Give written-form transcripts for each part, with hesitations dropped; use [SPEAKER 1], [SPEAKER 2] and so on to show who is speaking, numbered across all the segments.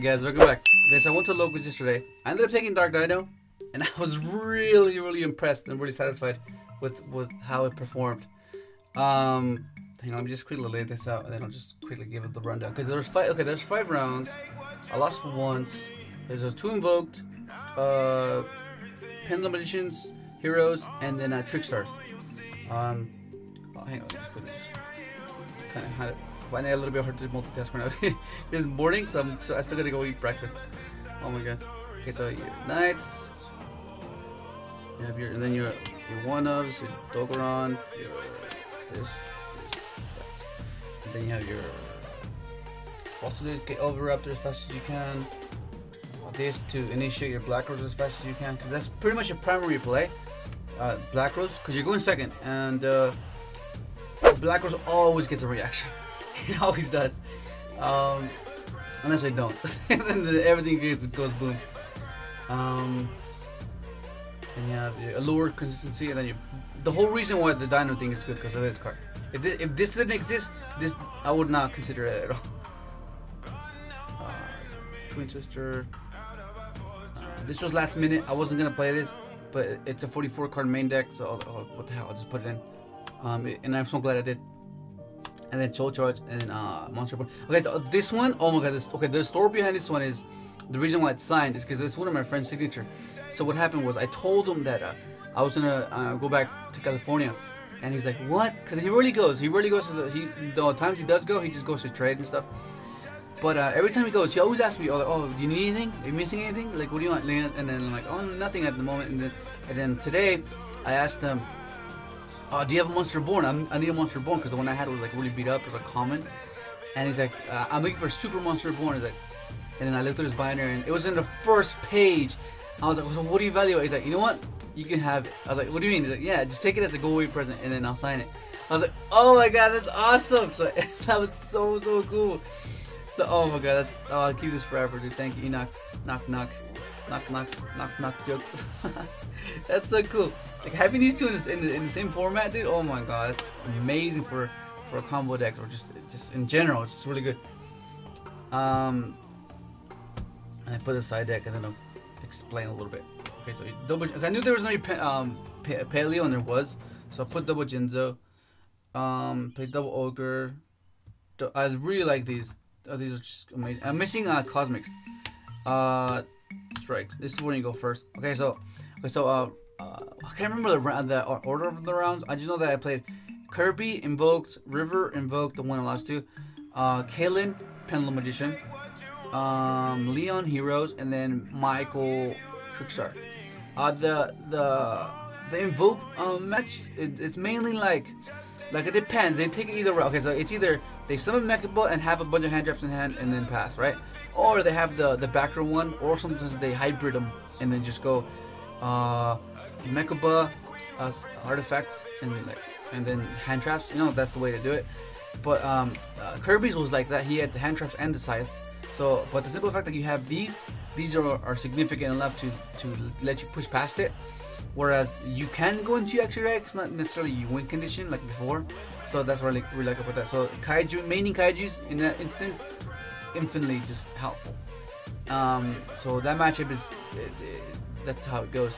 [SPEAKER 1] guys, welcome back. Okay, so I went to locals yesterday. I ended up taking Dark Dino, and I was really impressed and really satisfied with how it performed. Hang on, let me just quickly lay this out, and then I'll just quickly give it the rundown. Because there's five. Okay, there's 5 rounds. I lost once. There's 2 invoked, pendulum magicians, heroes, and then trickstars. Oh, hang on, just quickly. Kind of had it. I need a little bit hard to multitask right now. It's morning, so I still gotta go eat breakfast. Oh my god. Okay, so your knights. You have your, and then your one-ofs, your dogoran, your this, and then you have your also this, get oviraptor as fast as you can. This to initiate your black rose as fast as you can, because that's pretty much your primary play. Black rose, because you're going second, and black rose always gets a reaction. It always does, unless I don't. And then everything goes boom. And you have your allure consistency, and then the whole reason why the Dino thing is good because of this card. If this didn't exist, I would not consider it at all. Twin Twister. This was last minute. I wasn't gonna play this, but it's a 44 card main deck, so what the hell? I'll just put it in. And I'm so glad I did. And then Soul Charge, and then Monster Born. Okay, so this one, oh my god, okay, the story behind this one is, the reason why it's signed is because it's one of my friend's signature. So what happened was, I told him that I was gonna go back to California, and he's like, what? Because he really goes to the times he does go, he just goes to trade and stuff. But every time he goes, he always asks me, oh, do you need anything? Are you missing anything? Like, what do you want? And then I'm like, oh, nothing at the moment. And then today, I asked him, do you have a Monster Born? I need a Monster Born because the one I had was like really beat up. It was like common. And he's like, I'm looking for Super Monster Born. He's like, and then I looked at his binary and it was in the first page. I was like, so what do you value? He's like, you know what? You can have it. I was like, what do you mean? He's like, yeah, just take it as a go away present and then I'll sign it. I was like, oh my god, that's awesome. So that was so cool. So oh my god, I'll keep this forever, dude. Thank you, Enoch. Knock jokes. That's so cool. Like having these two in the same format, dude. Oh my god, it's amazing for a combo deck, or just in general. It's just really good. And I put a side deck, and then I'll explain a little bit. Okay, so double. I knew there was no paleo, and there was, so I put double Jinzo. Play double ogre. I really like these. These are just amazing. I'm missing cosmics. Strikes. This is where you go first. Okay, so I can't remember the order of the rounds. I just know that I played Kirby, invoked, River, invoked, the one I lost to, Kalen, Pendulum Magician, Leon, Heroes, and then Michael, Trickstar. The invoke match, it's mainly like it depends. They take it either way. Okay, so it's either they summon Mechaba and have a bunch of hand traps in hand and then pass, right? Or they have the backer one, or sometimes they hybrid them and then just go Mechaba, artifacts, and then hand traps. You know, that's the way to do it. But Kirby's was like that. He had the hand traps and the scythe. So, but the simple fact that you have these are significant enough to let you push past it. Whereas you can go into extra decks, not necessarily you win condition like before. So that's what I really like about that. So kaiju, maining kaijus in that instance, infinitely just helpful. So that matchup is that's how it goes.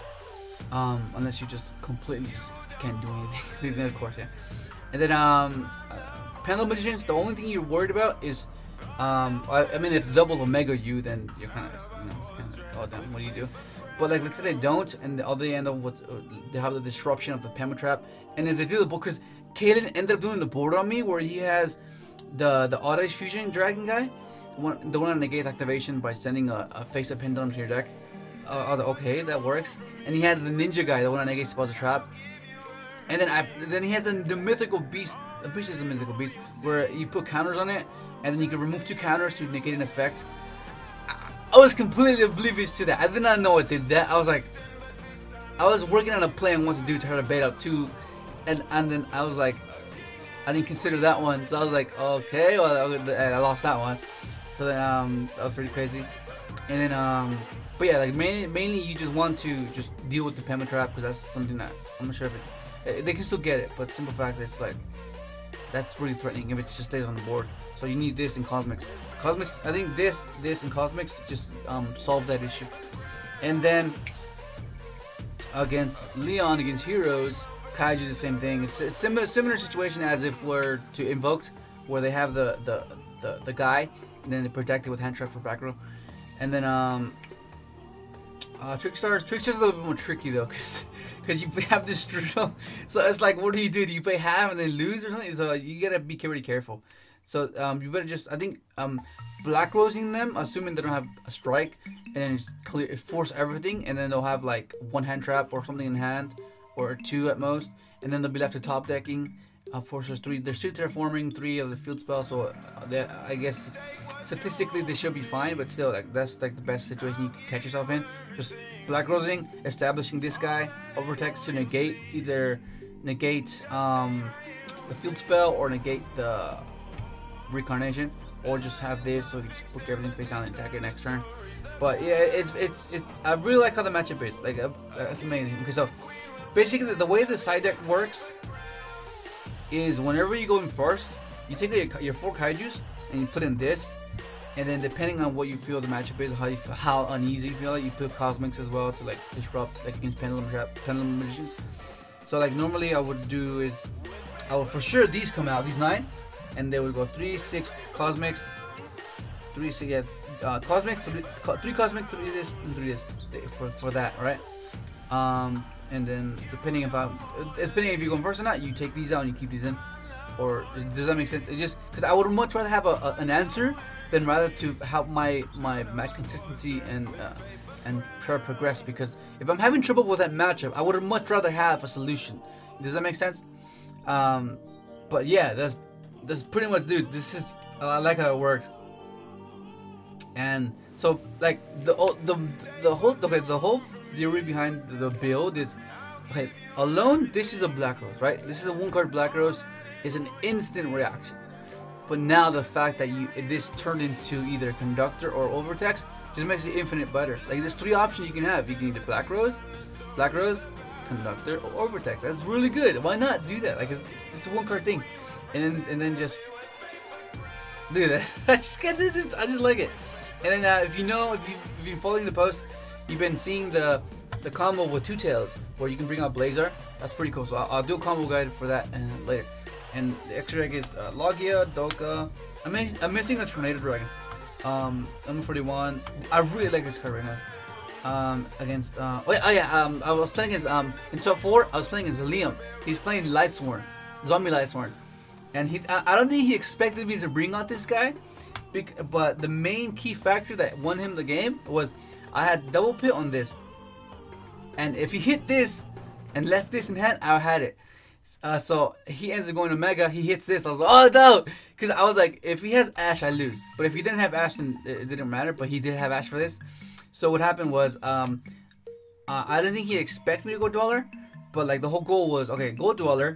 [SPEAKER 1] Unless you just completely just can't do anything. Then of course, yeah. And then Pendulum Magicians, the only thing you're worried about is I mean, if double Omega you, then you're kind of, it's kind of, oh damn, what do you do? But like, let's say they don't, and they end up with they have the disruption of the Pema Trap, and if they do the board, because Kaden ended up doing the board on me where he has the Auto Fusion Dragon guy, the one that negates activation by sending a face-up pendulum to your deck. I was like, okay, that works. And he had the Ninja guy, the one that negates Deposit Trap. And then he has the mythical beast. The beast is a mythical beast where you put counters on it, and then you can remove 2 counters to negate an effect. I was completely oblivious to that. I did not know it did that. I was like, I was working on a plan what to do to try to bait out 2, and then I was like, I didn't consider that one. So I was like, okay, well, I lost that one. So then that was pretty crazy. And then but yeah, like mainly you just want to just deal with the Pema Trap, because that's something that I'm not sure if they can still get it, but simple fact is like that's really threatening if it just stays on the board. So you need this in Cosmics. Cosmics. I think this and Cosmics just solve that issue. And then against Leon, against Heroes, Kaiju the same thing. It's a similar situation as if we're to Invoked, where they have the guy, and then they protect it with hand trap for back row. And then Trickstars are a little bit more tricky though, because you have destrudo. So it's like, what do? Do you pay half and then lose or something? So you gotta be really careful. So you better just, I think, black rosing them, assuming they don't have a strike, and then just force everything, and then they'll have like one hand trap or something in hand, or two at most, and then they'll be left to top decking. Forces 3. There's 2 terraforming, 3 of the field spell, so I guess statistically they should be fine, but still, like, that's like the best situation you can catch yourself in. Just black rosing, establishing this guy, overtex to negate either the field spell or negate the reincarnation, or just have this so you just put everything face down and attack it next turn. But yeah, it's I really like how the matchup is. Like, it's amazing. Okay, so basically the way the side deck works is whenever you go in first, you take your 4 kaijus and you put in this, and then depending on what you feel the matchup is, how uneasy you feel, like, you put Cosmics as well to like disrupt, like against pendulum magicians. So like normally I would do is, I would for sure these come out, these 9, and they would go 3, 6 Cosmics, 3, 6, yeah, Cosmics, 3 Cosmic, 3 this, and 3 this for that, right? And then depending if you go first or not, you take these out and you keep these in. Or does that make sense? It's just because I would much rather have an answer than rather to help my consistency and try to progress. Because if I'm having trouble with that matchup, I would much rather have a solution. Does that make sense? But yeah, that's pretty much, dude. This is, I like how it works. And so like the whole theory behind the build is, okay, alone this is a black rose, right? This is a 1-card black rose. It's an instant reaction. But now the fact that this turned into either conductor or overtex just makes it infinite better. Like, there's 3 options you can have. You can either black rose, conductor, or overtex. That's really good. Why not do that? Like, it's a 1-card thing. And then just, dude, I just like it. And then if you've been following the post, you've been seeing the combo with 2 tails where you can bring out Blazar. That's pretty cool. So I'll do a combo guide for that later. And the extra deck is Logia, Doka. I'm missing a Tornado Dragon. Number 41. I really like this card right now. Against I was playing against in top 4. I was playing against Liam. He's playing Lightsworn, Zombie Lightsworn, and I don't think he expected me to bring out this guy. But the main key factor that won him the game was I had double pit on this, and if he hit this and left this in hand, I had it. So he ends up going to Mega. He hits this. I was like, oh no, because I was like, if he has Ash, I lose. But if he didn't have Ash, then it didn't matter. But he did have Ash for this. So what happened was, I didn't think he expected me to go Dweller, but like the whole goal was, okay, go Dweller.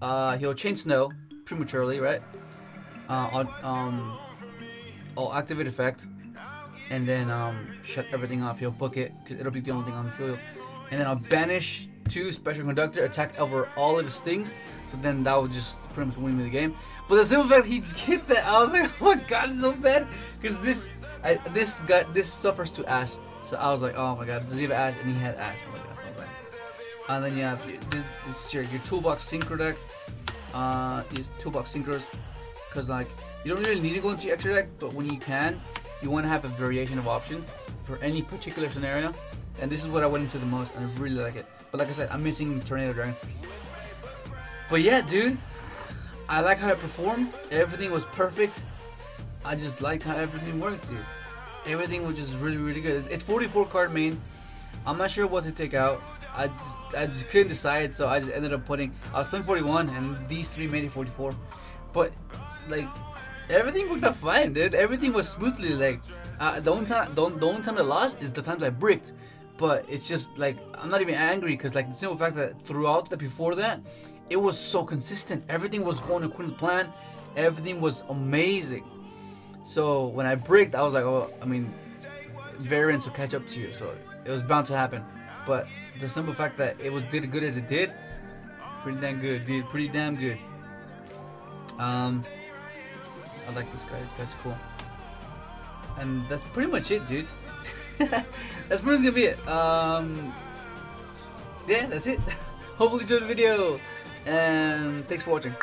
[SPEAKER 1] He'll chain Snow prematurely, right? I'll activate effect, and then shut everything off. He'll book it because it'll be the only thing on the field, and then I'll banish 2 special conductor, attack over all of his things. So then that would just pretty much win me the game. But the simple fact he hit that, I was like, oh my god, it's so bad, because this suffers to Ash. So I was like, oh my god, does he have Ash? And he had Ash. Oh my god, so bad. And then you have this your toolbox synchro deck. Is toolbox synchros, because like you don't really need to go into your extra deck, but when you can, you want to have a variation of options for any particular scenario. And this is what I went into the most, and I really like it. But like I said, I'm missing Tornado Dragon. But yeah, dude, I like how it performed. Everything was perfect. I just liked how everything worked, dude. Everything was just really, really good. It's 44 card main. I'm not sure what to take out. I just couldn't decide, so I just ended up putting. I was playing 41, and these 3 made it 44. But like, everything worked out fine, dude. Everything was smoothly. Like, the only time I lost is the times I bricked. But it's just like, I'm not even angry, because like the simple fact that throughout before that, it was so consistent. Everything was going according to plan. Everything was amazing. So when I bricked, I was like, oh, I mean, variance will catch up to you. So it was bound to happen. But the simple fact that it did good as it did, pretty damn good, dude. Pretty damn good. I like this guy. This guy's cool. And that's pretty much it, dude. That's pretty much gonna be it. Yeah, that's it. Hopefully you enjoyed the video, and thanks for watching.